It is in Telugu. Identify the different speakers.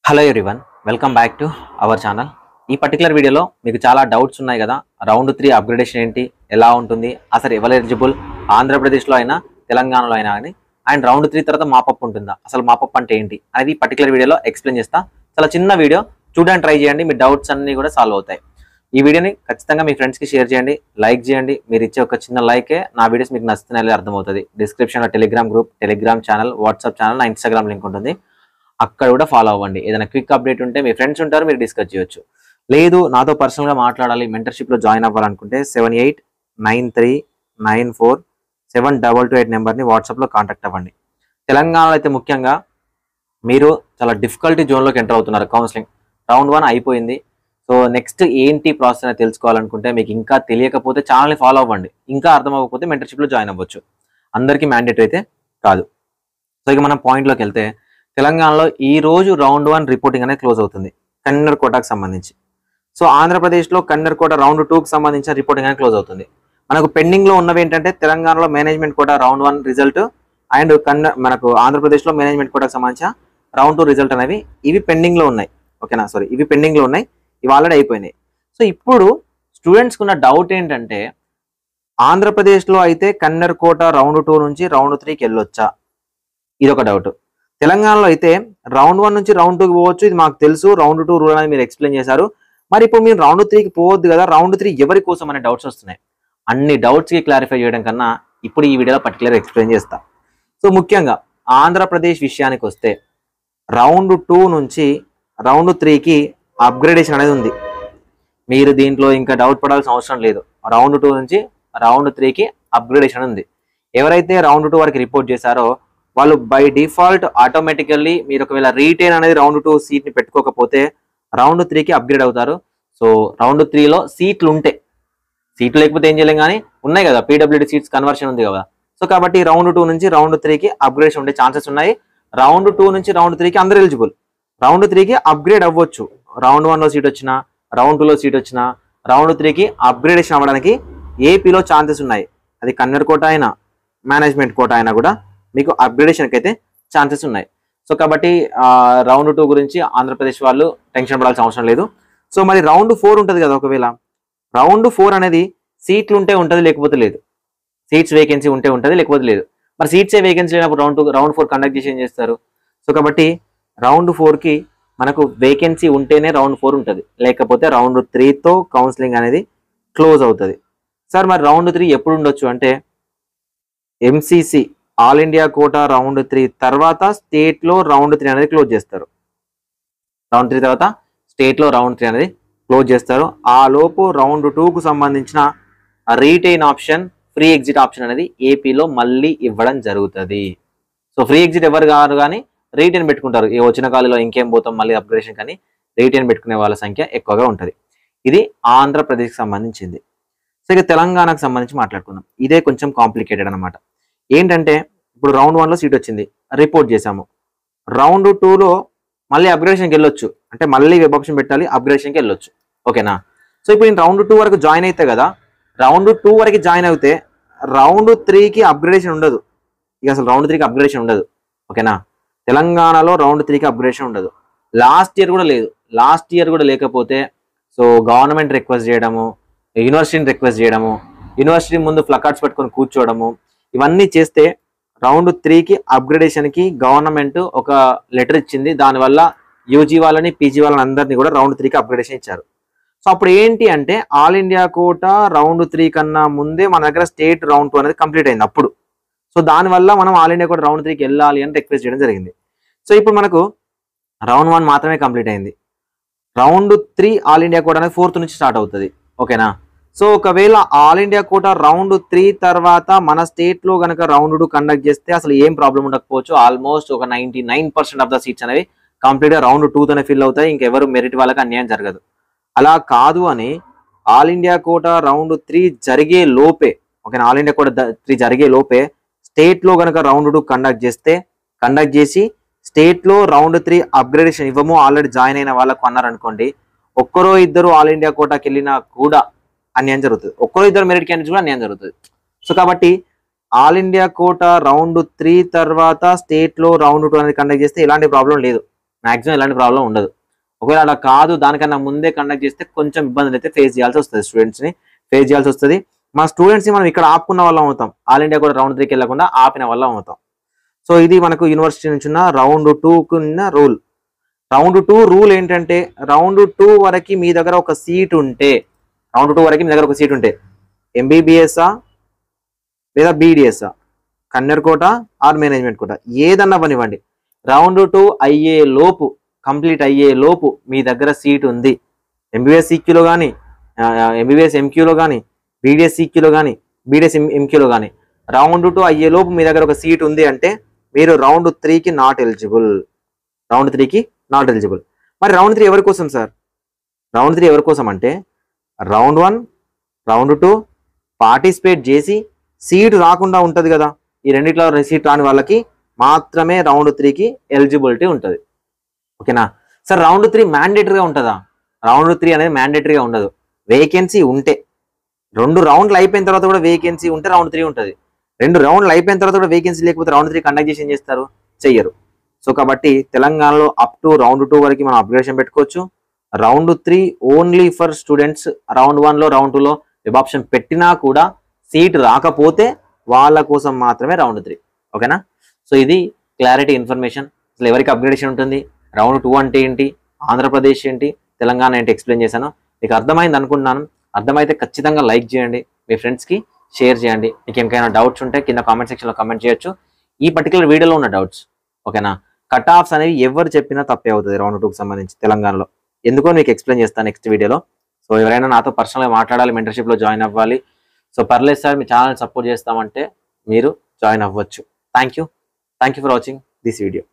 Speaker 1: Hello everyone, welcome back to our channel. ఈ పర్టికులర్ వీడియోలో మీకు చాలా డౌట్స్ ఉన్నాయి కదా. రౌండ్ 3 అప్గ్రేడేషన్ ఏంటి, ఎలా ఉంటుంది, అసలు ఎవరు ఎలిజిబుల్, ఆంధ్రప్రదేశ్లో అయినా తెలంగాణలో అయినా అని, అండ్ రౌండ్ 3 తర్వాత మాపప్ ఉంటుందా, అసలు మాపప్ అంటే ఏంటి అనేది పర్టికులర్ వీడియోలో ఎక్స్ప్లెయిన్ చేస్తా. చాలా చిన్న వీడియో, చూడడానికి ట్రై చేయండి, మీ డౌట్స్ అన్ని కూడా సాల్వ్ అవుతాయి. ఈ వీడియోని ఖచ్చితంగా మీ ఫ్రెండ్స్కి షేర్ చేయండి, లైక్ చేయండి. మీరు ఇచ్చే ఒక చిన్న లైకే నా వీడియోస్ మీకు నచ్చుతున్నాయి అర్థమవుతుంది. డిస్క్రిప్షన్లో Telegram group, Telegram channel, WhatsApp channel, నా ఇన్స్టాగ్రామ్ లింక్ ఉంటుంది, అక్కడ కూడా ఫాలో అవ్వండి. ఏదైనా క్విక్ అప్డేట్ ఉంటే మీ ఫ్రెండ్స్ ఉంటారు, మీరు డిస్కస్ చేయొచ్చు. లేదు నాతో పర్సనల్గా మాట్లాడాలి, మెంటర్షిప్లో జాయిన్ అవ్వాలనుకుంటే 7893947228 నెంబర్ని వాట్సాప్లో కాంటాక్ట్ అవ్వండి. తెలంగాణలో అయితే ముఖ్యంగా మీరు చాలా డిఫికల్టీ జోన్లోకి ఎంటర్ అవుతున్నారు. కౌన్సిలింగ్ రౌండ్ 1 అయిపోయింది. సో నెక్స్ట్ ఏంటి ప్రాసెస్ అనేది తెలుసుకోవాలనుకుంటే, మీకు ఇంకా తెలియకపోతే ఛానల్ని ఫాలో అవ్వండి. ఇంకా అర్థం అవ్వకపోతే మెంటర్షిప్లో జాయిన్ అవ్వచ్చు. అందరికీ మ్యాండేటరీ అయితే కాదు. సో ఇక మనం పాయింట్లోకి వెళ్తే, తెలంగాణలో ఈ రోజు రౌండ్ 1 రిపోర్టింగ్ అనేది క్లోజ్ అవుతుంది కన్నర్ కోటాకు సంబంధించి. సో ఆంధ్రప్రదేశ్లో కన్నర్ కోట రౌండ్ 2కి సంబంధించిన రిపోర్టింగ్ అనేది క్లోజ్ అవుతుంది. మనకు పెండింగ్లో ఉన్నవి ఏంటంటే, తెలంగాణలో management quota round 1 result and మనకు ఆంధ్రప్రదేశ్లో మేనేజ్మెంట్ కోటాకు సంబంధించిన రౌండ్ 2 రిజల్ట్ అనేవి ఇవి పెండింగ్లో ఉన్నాయి. ఓకేనా, సారీ, ఇవి పెండింగ్లో ఉన్నాయి, ఇవి ఆల్రెడీ అయిపోయినాయి. సో ఇప్పుడు స్టూడెంట్స్కి ఉన్న డౌట్ ఏంటంటే, ఆంధ్రప్రదేశ్లో అయితే కన్నర్ కోట రౌండ్ 2 నుంచి రౌండ్ 3కి వెళ్ళొచ్చా, ఇది ఒక డౌట్. తెలంగాణలో అయితే రౌండ్ 1 నుంచి రౌండ్ 2కి పోవచ్చు, ఇది మాకు తెలుసు, రౌండ్ 2 రూల్ అనేది మీరు ఎక్స్ప్లెయిన్ చేశారు. మరి ఇప్పుడు మీరు రౌండ్ 3కి పోవద్దు కదా, రౌండ్ 3 ఎవరి కోసం అనే డౌట్స్ వస్తున్నాయి. అన్ని డౌట్స్కి క్లారిఫై చేయడం కన్నా ఇప్పుడు ఈ వీడియోలో పర్టికులర్ ఎక్స్ప్లెయిన్ చేస్తా. సో ముఖ్యంగా ఆంధ్రప్రదేశ్ విషయానికి వస్తే, రౌండ్ 2 నుంచి రౌండ్ 3కి అప్గ్రేడేషన్ అనేది ఉంది. మీరు దీంట్లో ఇంకా డౌట్ పడాల్సిన అవసరం లేదు. రౌండ్ 2 నుంచి రౌండ్ 3కి అప్గ్రేడేషన్ ఉంది. ఎవరైతే రౌండ్ 2 వరకు రిపోర్ట్ చేశారో వాళ్ళు బై డిఫాల్ట్ ఆటోమేటికల్లీ, మీరు ఒకవేళ రీటైన్ అనేది రౌండ్ 2 సీట్ని పెట్టుకోకపోతే రౌండ్ 3కి అప్గ్రేడ్ అవుతారు. సో రౌండ్ 3లో సీట్లు ఉంటే, సీట్లు లేకపోతే ఏం చేయలేం, కానీ ఉన్నాయి కదా, పీడబ్ల్యూడీ సీట్స్ కన్వర్షన్ ఉంది కదా. సో కాబట్టి రౌండ్ 2 నుంచి రౌండ్ 3కి అప్గ్రేడేషన్ ఉండే ఛాన్సెస్ ఉన్నాయి. రౌండ్ 2 నుంచి రౌండ్ 3కి అందరు ఎలిజిబుల్. రౌండ్ 3కి అప్గ్రేడ్ అవ్వచ్చు. రౌండ్ 1లో సీట్ వచ్చినా, రౌండ్ 2లో సీట్ వచ్చినా, రౌండ్ 3కి అప్గ్రేడేషన్ అవ్వడానికి ఏపీలో ఛాన్సెస్ ఉన్నాయి. అది కన్నర్ కోట అయినా మేనేజ్మెంట్ కోట అయినా కూడా మీకు అప్గ్రేడేషన్కి అయితే ఛాన్సెస్ ఉన్నాయి. సో కాబట్టి రౌండ్ 2 గురించి ఆంధ్రప్రదేశ్ వాళ్ళు టెన్షన్ పడాల్సిన అవసరం లేదు. సో మరి రౌండ్ 4 ఉంటుంది కదా, ఒకవేళ రౌండ్ 4 అనేది సీట్లు ఉంటే ఉంటుంది, లేకపోతే లేదు. సీట్స్ వేకెన్సీ ఉంటే ఉంటుంది, లేకపోతే లేదు. మరి సీట్సే వేకెన్సీ లేనప్పుడు రౌండ్ 4 కండక్ట్ చేసి ఏం చేస్తారు? సో కాబట్టి రౌండ్ 4కి మనకు వేకెన్సీ ఉంటేనే రౌండ్ 4 ఉంటుంది, లేకపోతే రౌండ్ 3తో కౌన్సిలింగ్ అనేది క్లోజ్ అవుతుంది. సార్ మరి రౌండ్ 3 ఎప్పుడు ఉండొచ్చు అంటే, MCC all India quota round 3 తర్వాత స్టేట్లో రౌండ్ 3 అనేది క్లోజ్ చేస్తారు. రౌండ్ 3 తర్వాత స్టేట్లో రౌండ్ 3 అనేది క్లోజ్ చేస్తారు. ఆ లోపు రౌండ్ 2కు సంబంధించిన retain option, free exit option అనేది ఏపీలో మళ్ళీ ఇవ్వడం జరుగుతుంది. సో ఫ్రీ ఎగ్జిట్ ఎవరు కాదు, కానీ రీటైన్ పెట్టుకుంటారు. ఏ వచ్చిన కాలంలో ఇంకేం పోతాం మళ్ళీ అప్గ్రేడేషన్, కానీ రీటైన్ పెట్టుకునే వాళ్ళ సంఖ్య ఎక్కువగా ఉంటుంది. ఇది ఆంధ్రప్రదేశ్కి సంబంధించింది. సో ఇక తెలంగాణకు సంబంధించి మాట్లాడుకుందాం. ఇదే కొంచెం కాంప్లికేటెడ్ అనమాట. ఏంటంటే, ఇప్పుడు రౌండ్ 1లో సీట్ వచ్చింది, రిపోర్ట్ చేసాము. రౌండ్ 2లో మళ్ళీ అప్గ్రేడేషన్కి వెళ్ళొచ్చు, అంటే మళ్ళీ వెబ్ ఆప్షన్ పెట్టాలి, అప్గ్రేడేషన్కి వెళ్ళొచ్చు. ఓకేనా. సో ఇప్పుడు నేను రౌండ్ 2 వరకు జాయిన్ అయితే కదా, రౌండ్ 2 వరకు జాయిన్ అయితే రౌండ్ 3కి అప్గ్రేడేషన్ ఉండదు. ఇక అసలు రౌండ్ 3కి అప్గ్రేడేషన్ ఉండదు. ఓకేనా. తెలంగాణలో రౌండ్ 3కి అప్గ్రేడేషన్ ఉండదు. లాస్ట్ ఇయర్ కూడా లేదు. లాస్ట్ ఇయర్ కూడా లేకపోతే సో గవర్నమెంట్ రిక్వెస్ట్ చేయడము, యూనివర్సిటీని రిక్వెస్ట్ చేయడము, యూనివర్సిటీ ముందు ప్లకార్డ్స్ పెట్టుకొని కూర్చోవడము, ఇవన్నీ చేస్తే రౌండ్ 3కి అప్గ్రేడేషన్కి గవర్నమెంట్ ఒక లెటర్ ఇచ్చింది. దానివల్ల యూజీ వాళ్ళని, పీజీ వాళ్ళని అందరినీ కూడా రౌండ్ 3కి అప్గ్రేడేషన్ ఇచ్చారు. సో అప్పుడు ఏంటి అంటే, ఆల్ ఇండియా కోటా రౌండ్ 3 కన్నా ముందే మన దగ్గర స్టేట్ రౌండ్ 2 అనేది కంప్లీట్ అయింది అప్పుడు. సో దానివల్ల మనం ఆల్ ఇండియా కోటా రౌండ్ 3కి వెళ్ళాలి అని రిక్వెస్ట్ చేయడం జరిగింది. సో ఇప్పుడు మనకు రౌండ్ 1 మాత్రమే కంప్లీట్ అయింది. రౌండ్ 3 ఆల్ ఇండియా కోటా అనేది 4th నుంచి స్టార్ట్ అవుతుంది. ఓకేనా. సో ఒకవేళ ఆల్ ఇండియా కోటా రౌండ్ 3 తర్వాత మన స్టేట్లో కనుక రౌండ్ 2 కండక్ట్ చేస్తే అసలు ఏం ప్రాబ్లం ఉండకపోవచ్చు. ఆల్మోస్ట్ ఒక 99% ఆఫ్ ద సీట్స్ అనేవి కంప్లీట్గా రౌండ్ 2తోనే ఫిల్ అవుతాయి. ఇంకెవరు మెరిట్ వాళ్ళకి అన్యాయం జరగదు. అలా కాదు అని ఆల్ ఇండియా కోటా రౌండ్ 3 జరిగే లోపే, ఓకేనా, ఆల్ ఇండియా కోటా 3 జరిగే లోపే స్టేట్లో కనుక రౌండ్ 2 కండక్ట్ చేసి స్టేట్లో రౌండ్ 3 అప్గ్రేడేషన్ ఇవ్వము ఆల్రెడీ జాయిన్ అయిన వాళ్ళకు అన్నారనుకోండి, ఒక్కరో ఇద్దరు ఆల్ ఇండియా కోటాకి వెళ్ళినా కూడా అన్యాయం జరుగుతుంది. ఒక్కరో ఇద్దరు మెరిట్ క్యాండిడేట్స్ కూడా అన్యాయం జరుగుతుంది. సో కాబట్టి ఆల్ ఇండియా కోటా రౌండ్ 3 తర్వాత స్టేట్లో రౌండ్ 2 అనేది కండక్ట్ చేస్తే ఎలాంటి ప్రాబ్లం లేదు. మాక్సిమం ఎలాంటి ప్రాబ్లం ఉండదు. ఒకవేళ అలా కాదు దానికన్నా ముందే కండక్ట్ చేస్తే కొంచెం ఇబ్బందులు అయితే ఫేస్ చేయాల్సి వస్తుంది, స్టూడెంట్స్ని ఫేస్ చేయాల్సి వస్తుంది. మా స్టూడెంట్స్ని మనం ఇక్కడ ఆపుకున్న వాళ్ళం అవుతాం, ఆల్ ఇండియా కూడా రౌండ్ 3కి వెళ్ళకుండా ఆపిన వాళ్ళం అవుతాం. సో ఇది మనకు యూనివర్సిటీ నుంచి ఉన్న రౌండ్ 2కు ఉన్న రూల్. రౌండ్ 2 రూల్ ఏంటంటే, రౌండ్ 2 వరకు మీ దగ్గర ఒక సీట్ ఉంటే, రౌండ్ 2 వరకు మీ దగ్గర ఒక సీట్ ఉంటే ఎంబీబీఎస్ఆ లేదా బీడిఎస్ఆ, కన్నర్ కోట ఆర్ మేనేజ్మెంట్ కోట, ఏదన్నా పనివ్వండి, రౌండ్ 2 అయ్యే లోపు, కంప్లీట్ అయ్యే లోపు మీ దగ్గర సీట్ ఉంది, ఎంబీబీఎస్ సీక్యూలో కానీ, ఎంబీబీఎస్ ఎంక్యూలో కానీ, బీడిఎస్ సీక్యూలో కానీ, బీడిఎస్ ఎంక్యూలో కానీ, రౌండ్ 2 అయ్యే లోపు మీ దగ్గర ఒక సీట్ ఉంది అంటే మీరు రౌండ్ 3కి నాట్ ఎలిజిబుల్. రౌండ్ 3కి నాట్ ఎలిజిబుల్. మరి రౌండ్ 3 ఎవరి కోసం సార్? రౌండ్ 3 ఎవరి కోసం అంటే, రౌండ్ 1 రౌండ్ 2 పార్టిసిపేట్ చేసి సీట్ రాకుండా ఉంటుంది కదా, ఈ రెండిట్లో సీట్ రాని వాళ్ళకి మాత్రమే రౌండ్ 3కి ఎలిజిబిలిటీ ఉంటుంది. ఓకేనా సార్? రౌండ్ 3 మ్యాండేటరీగా ఉంటుందా? రౌండ్ 3 అనేది మ్యాండేటరీగా ఉండదు. వేకెన్సీ ఉంటే, 2 రౌండ్లు అయిపోయిన తర్వాత కూడా వేకెన్సీ ఉంటే రౌండ్ 3 ఉంటుంది. 2 రౌండ్లు అయిపోయిన తర్వాత కూడా వేకెన్సీ లేకపోతే రౌండ్ 3 కండక్ట్ చేసి ఏం చేస్తారు? చెయ్యరు. సో కాబట్టి తెలంగాణలో అప్ టు రౌండ్ 2 వరకు మనం అప్గ్రేడేషన్ పెట్టుకోవచ్చు. Round 3 only for students. Round 1లో రౌండ్ 2లో వెబ్ ఆప్షన్ పెట్టినా కూడా సీట్ రాకపోతే వాళ్ళ కోసం మాత్రమే రౌండ్ 3. ఓకేనా? సో ఇది క్లారిటీ ఇన్ఫర్మేషన్. అసలు ఎవరికి అప్గ్రేడేషన్ ఉంటుంది, రౌండ్ 2 అంటే ఏంటి, ఆంధ్రప్రదేశ్ ఏంటి, తెలంగాణ ఏంటి ఎక్స్ప్లెయిన్ చేశాను. మీకు అర్థమైంది అనుకుంటున్నాను. అర్థమైతే ఖచ్చితంగా లైక్ చేయండి, మీ ఫ్రెండ్స్కి షేర్ చేయండి. మీకు ఇంకైనా డౌట్స్ ఉంటే కింద కామెంట్ సెక్షన్లో కామెంట్ చేయొచ్చు, ఈ పర్టికులర్ వీడియోలో ఉన్న డౌట్స్. ఓకేనా? కట్ ఆఫ్స్ అనేవి ఎవరు చెప్పినా తప్పే అవుతుంది రౌండ్ 2కి సంబంధించి తెలంగాణలో. ఎందుకో మీకు ఎక్స్ప్లెయిన్ చేస్తాను నెక్స్ట్ వీడియోలో. సో ఎవరైనా నాతో పర్సనల్గా మాట్లాడాలి, మెంటర్షిప్లో జాయిన్ అవ్వాలి, సో పర్లేదు సార్ మీ ఛానల్ సపోర్ట్ చేస్తామంటే మీరు జాయిన్ అవ్వచ్చు. Thank you for watching this video.